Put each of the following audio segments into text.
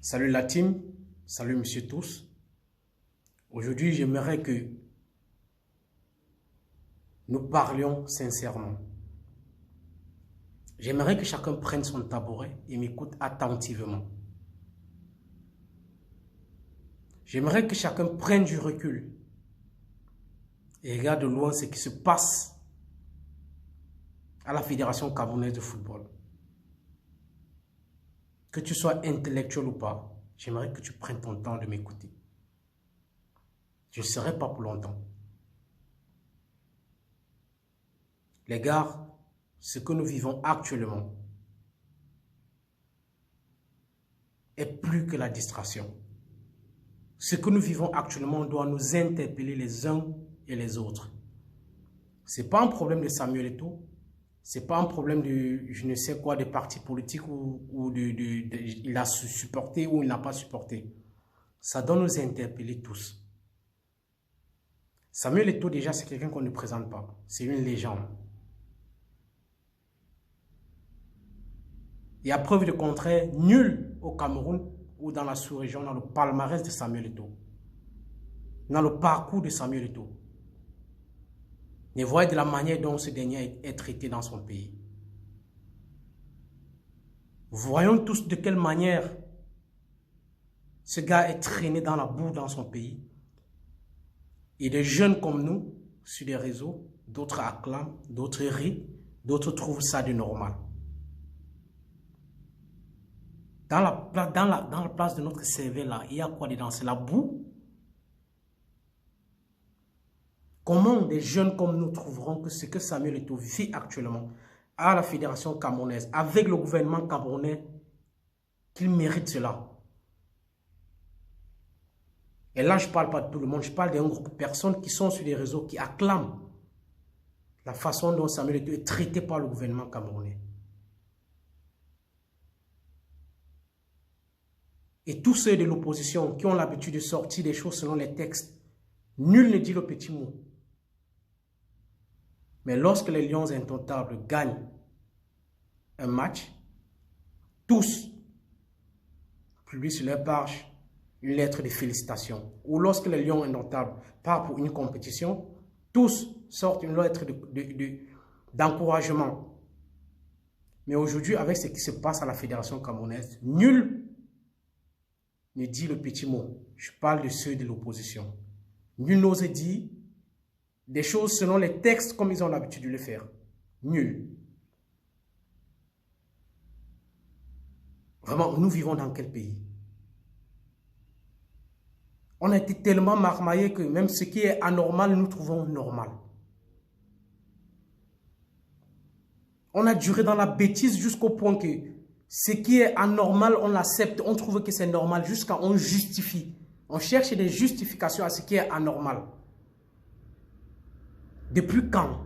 Salut la team, salut monsieur tous. Aujourd'hui, j'aimerais que nous parlions sincèrement. J'aimerais que chacun prenne son tabouret et m'écoute attentivement. J'aimerais que chacun prenne du recul et regarde de loin ce qui se passe à la Fédération camerounaise de football. Que tu sois intellectuel ou pas, j'aimerais que tu prennes ton temps de m'écouter. Je ne serai pas pour longtemps. Les gars, ce que nous vivons actuellement est plus que la distraction. Ce que nous vivons actuellement doit nous interpeller les uns et les autres. Ce n'est pas un problème de Samuel Eto'o, ce n'est pas un problème de je ne sais quoi, des partis politiques ou il a supporté ou il n'a pas supporté. Ça doit nous interpeller tous. Samuel Eto'o, déjà, c'est quelqu'un qu'on ne présente pas. C'est une légende. Il y a preuve de contraire, nul au Cameroun ou dans la sous-région, dans le palmarès de Samuel Eto'o, dans le parcours de Samuel Eto'o. Ne voyez de la manière dont ce dernier est traité dans son pays. Voyons tous de quelle manière ce gars est traîné dans la boue dans son pays. Et des jeunes comme nous, sur les réseaux, d'autres acclament, d'autres rient, d'autres trouvent ça de normal. Dans la place de notre cerveau, là, il y a quoi dedans? C'est la boue. Comment des jeunes comme nous trouveront que ce que Samuel Eto'o vit actuellement à la Fédération camerounaise, avec le gouvernement camerounais, qu'il mérite cela? Et là, je ne parle pas de tout le monde, je parle d'un groupe de personnes qui sont sur les réseaux, qui acclament la façon dont Samuel Eto'o est traité par le gouvernement camerounais. Et tous ceux de l'opposition qui ont l'habitude de sortir des choses selon les textes, nul ne dit le petit mot. Mais lorsque les Lions indomptables gagnent un match, tous publient sur leur page une lettre de félicitations. Ou lorsque les Lions indomptables partent pour une compétition, tous sortent une lettre d'encouragement. Mais aujourd'hui, avec ce qui se passe à la Fédération camerounaise, nul ne dit le petit mot. Je parle de ceux de l'opposition. Nul n'ose dire des choses selon les textes comme ils ont l'habitude de le faire. Nul. Vraiment, nous vivons dans quel pays? On a été tellement marmaillés que même ce qui est anormal, nous trouvons normal. On a duré dans la bêtise jusqu'au point que ce qui est anormal, on l'accepte, on trouve que c'est normal jusqu'à on justifie. On cherche des justifications à ce qui est anormal. Depuis quand?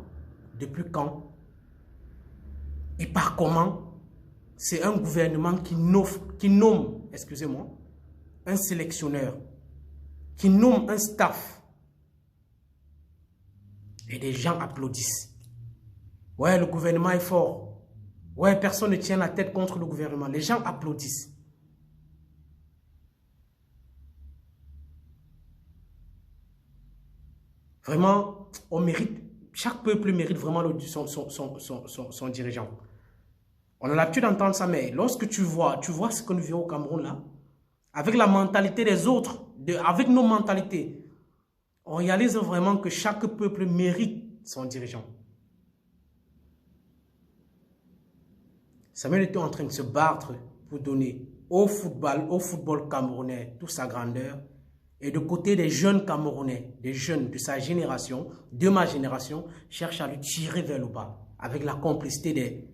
Depuis quand? Et par comment? C'est un gouvernement qui nomme, excusez-moi, un sélectionneur, qui nomme un staff. Et des gens applaudissent. Ouais, le gouvernement est fort. Ouais, personne ne tient la tête contre le gouvernement. Les gens applaudissent. Vraiment, on mérite, chaque peuple mérite vraiment son dirigeant. On a l'habitude d'entendre ça, mais lorsque tu vois ce que nous vivons au Cameroun là, avec la mentalité des autres, avec nos mentalités, on réalise vraiment que chaque peuple mérite son dirigeant. Samuel Eto'o est en train de se battre pour donner au football camerounais toute sa grandeur. Et de côté des jeunes Camerounais, des jeunes de sa génération, de ma génération, cherchent à le tirer vers le bas. Avec la complicité du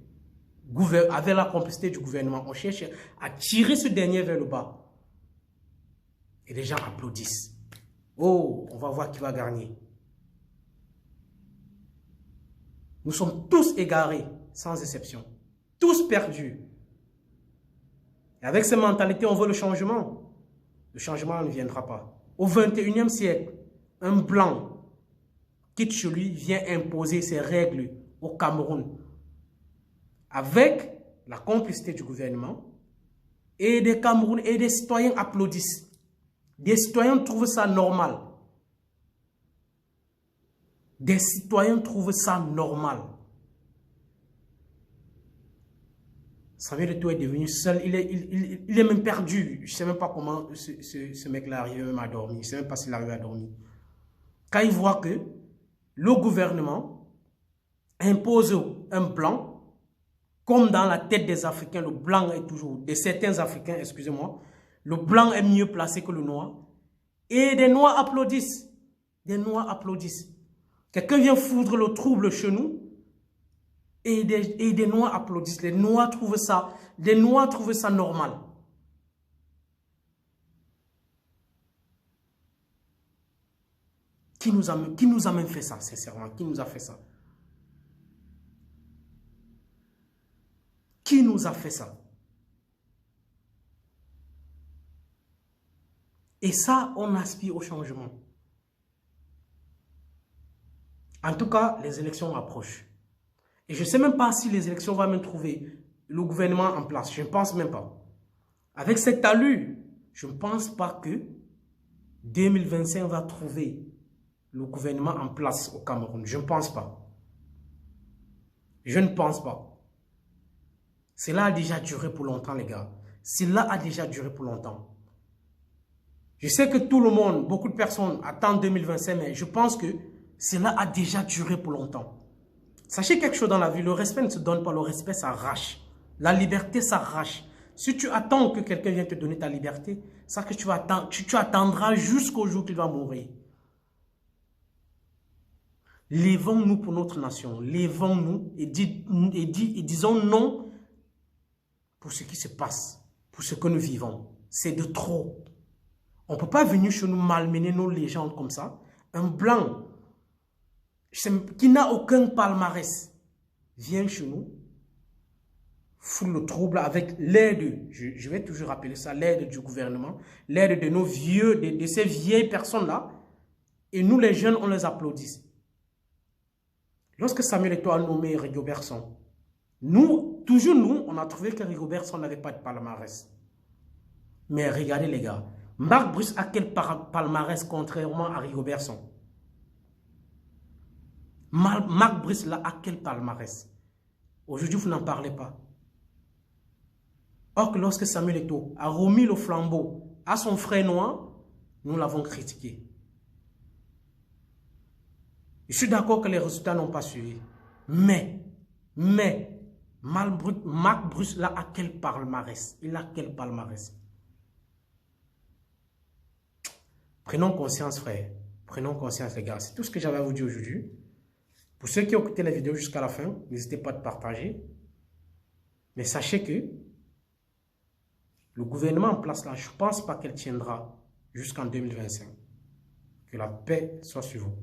gouvernement, on cherche à tirer ce dernier vers le bas. Et les gens applaudissent. Oh, on va voir qui va gagner. Nous sommes tous égarés, sans exception. Tous perdus. Et avec ces mentalités, on veut le changement. Le changement ne viendra pas. Au 21e siècle, un blanc quitte chez lui, vient imposer ses règles au Cameroun. Avec la complicité du gouvernement Et des Camerounais et des citoyens applaudissent. Des citoyens trouvent ça normal. Des citoyens trouvent ça normal. Samuel Eto'o est devenu seul. Il est même perdu. Je ne sais même pas comment ce mec-là arrive même à dormir. Je ne sais même pas s'il arrive à dormir. Quand il voit que le gouvernement impose un blanc, comme dans la tête des Africains, le blanc est toujours, de certains Africains, excusez-moi, le blanc est mieux placé que le noir. Et des noirs applaudissent. Des noirs applaudissent. Quelqu'un vient foudre le trouble chez nous. Et des noirs applaudissent. Les noirs trouvent ça normal. Qui nous a même fait ça, sincèrement? Qui nous a fait ça? Qui nous a fait ça? Et ça, on aspire au changement. En tout cas, les élections approchent. Et je ne sais même pas si les élections vont même trouver le gouvernement en place. Je ne pense même pas. Avec cette allure, je ne pense pas que 2025 va trouver le gouvernement en place au Cameroun. Je ne pense pas. Je ne pense pas. Cela a déjà duré pour longtemps, les gars. Cela a déjà duré pour longtemps. Je sais que tout le monde, beaucoup de personnes attendent 2025, mais je pense que cela a déjà duré pour longtemps. Sachez quelque chose dans la vie, le respect ne se donne pas, le respect s'arrache. La liberté s'arrache. Si tu attends que quelqu'un vienne te donner ta liberté, c'est que tu attendras jusqu'au jour qu'il va mourir. Lèvons-nous pour notre nation, lèvons-nous et disons non pour ce qui se passe, pour ce que nous vivons. C'est de trop. On ne peut pas venir chez nous malmener nos légendes comme ça. Un blanc qui n'a aucun palmarès vient chez nous, fout le trouble avec l'aide, je vais toujours rappeler ça, l'aide du gouvernement, l'aide de nos vieux, de ces vieilles personnes-là. Et nous les jeunes, on les applaudit. Lorsque Samuel Eto'o a nommé Rigobertson, toujours nous, on a trouvé que Rigobertson n'avait pas de palmarès. Mais regardez les gars, Marc Bruce a quel palmarès contrairement à Rigobertson? Marc Bruce là a quel palmarès? Aujourd'hui, vous n'en parlez pas. Or que lorsque Samuel Eto'o a remis le flambeau à son frère noir, nous l'avons critiqué. Je suis d'accord que les résultats n'ont pas suivi. Mais, Marc Bruce là a quel palmarès? Il a quel palmarès? Prenons conscience, frère. Prenons conscience, les gars. C'est tout ce que j'avais à vous dire aujourd'hui. Pour ceux qui ont écouté la vidéo jusqu'à la fin, n'hésitez pas à partager. Mais sachez que le gouvernement en place là, je ne pense pas qu'elle tiendra jusqu'en 2025. Que la paix soit sur vous.